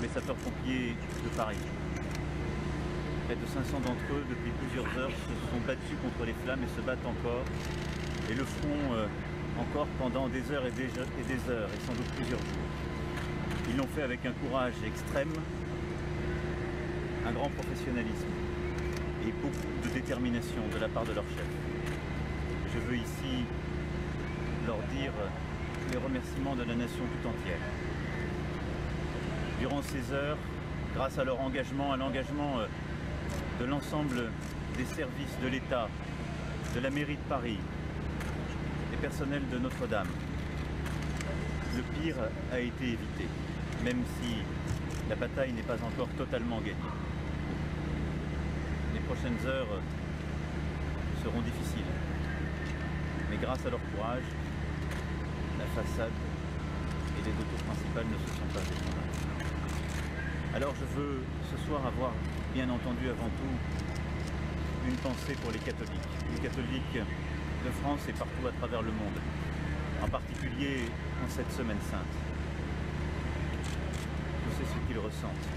les sapeurs-pompiers de Paris. Près de 500 d'entre eux, depuis plusieurs heures, se sont battus contre les flammes et se battent encore. Et le feront encore pendant des heures et des heures, et sans doute plusieurs jours. Ils l'ont fait avec un courage extrême, un grand professionnalisme et beaucoup de détermination de la part de leur chef. Je veux ici leur dire les remerciements de la nation tout entière. Durant ces heures, grâce à leur engagement, à l'engagement de l'ensemble des services de l'État, de la mairie de Paris, des personnels de Notre-Dame, le pire a été évité, même si la bataille n'est pas encore totalement gagnée. Les prochaines heures seront difficiles, mais grâce à leur courage, la façade et les deux tours principales ne se sont pas effondrées. Alors je veux ce soir avoir, bien entendu avant tout, une pensée pour les catholiques de France et partout à travers le monde, en particulier en cette semaine sainte. Je sais ce qu'ils ressentent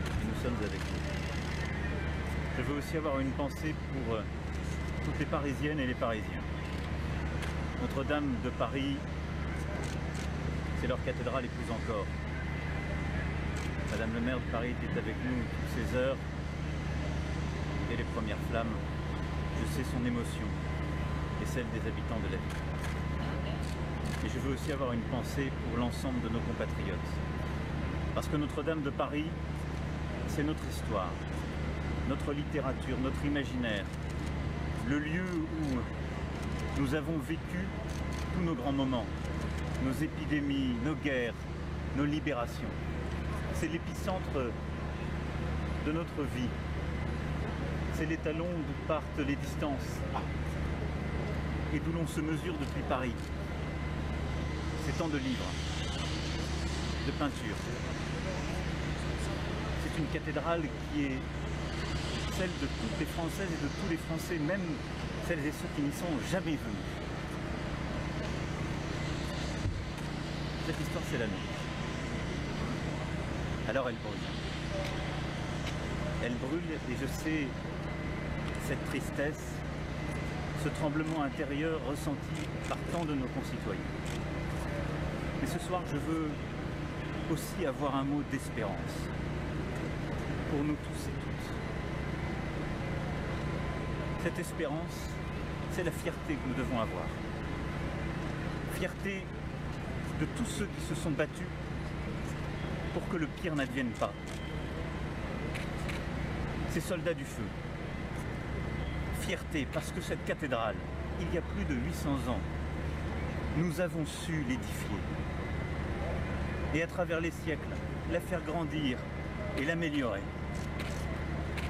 et nous sommes avec eux. Je veux aussi avoir une pensée pour toutes les Parisiennes et les Parisiens. Notre-Dame de Paris, c'est leur cathédrale et plus encore. Madame le maire de Paris était avec nous toutes ces heures et les premières flammes. Je sais son émotion et celle des habitants de la ville. Et je veux aussi avoir une pensée pour l'ensemble de nos compatriotes. Parce que Notre-Dame de Paris, c'est notre histoire, notre littérature, notre imaginaire, le lieu où nous avons vécu tous nos grands moments, nos épidémies, nos guerres, nos libérations. C'est l'épicentre de notre vie. C'est l'étalon d'où partent les distances et d'où l'on se mesure depuis Paris. C'est tant de livres, de peintures. C'est une cathédrale qui est celle de toutes les Françaises et de tous les Français, même celles et ceux qui n'y sont jamais venus. Cette histoire, c'est la nôtre. Alors elle brûle. Elle brûle et je sais cette tristesse, ce tremblement intérieur ressenti par tant de nos concitoyens. Mais ce soir, je veux aussi avoir un mot d'espérance pour nous tous et toutes. Cette espérance, c'est la fierté que nous devons avoir. Fierté de tous ceux qui se sont battus pour que le pire n'advienne pas. Ces soldats du feu. Fierté parce que cette cathédrale, il y a plus de 800 ans, nous avons su l'édifier. Et à travers les siècles, la faire grandir et l'améliorer.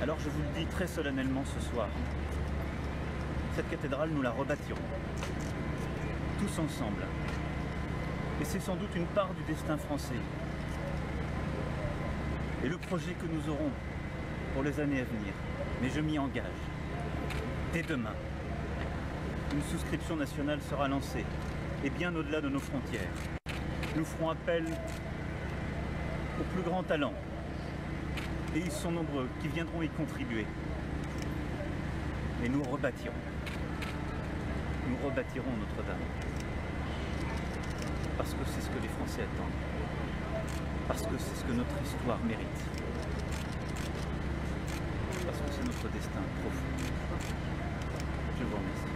Alors je vous le dis très solennellement ce soir, cette cathédrale, nous la rebâtirons, tous ensemble. Et c'est sans doute une part du destin français. Et le projet que nous aurons pour les années à venir, mais je m'y engage. Dès demain, une souscription nationale sera lancée, et bien au-delà de nos frontières. Nous ferons appel aux plus grands talents, et ils sont nombreux qui viendront y contribuer. Et nous rebâtirons Notre-Dame. Parce que c'est ce que les Français attendent. Parce que c'est ce que notre histoire mérite. Parce que c'est notre destin profond. Je vous remercie.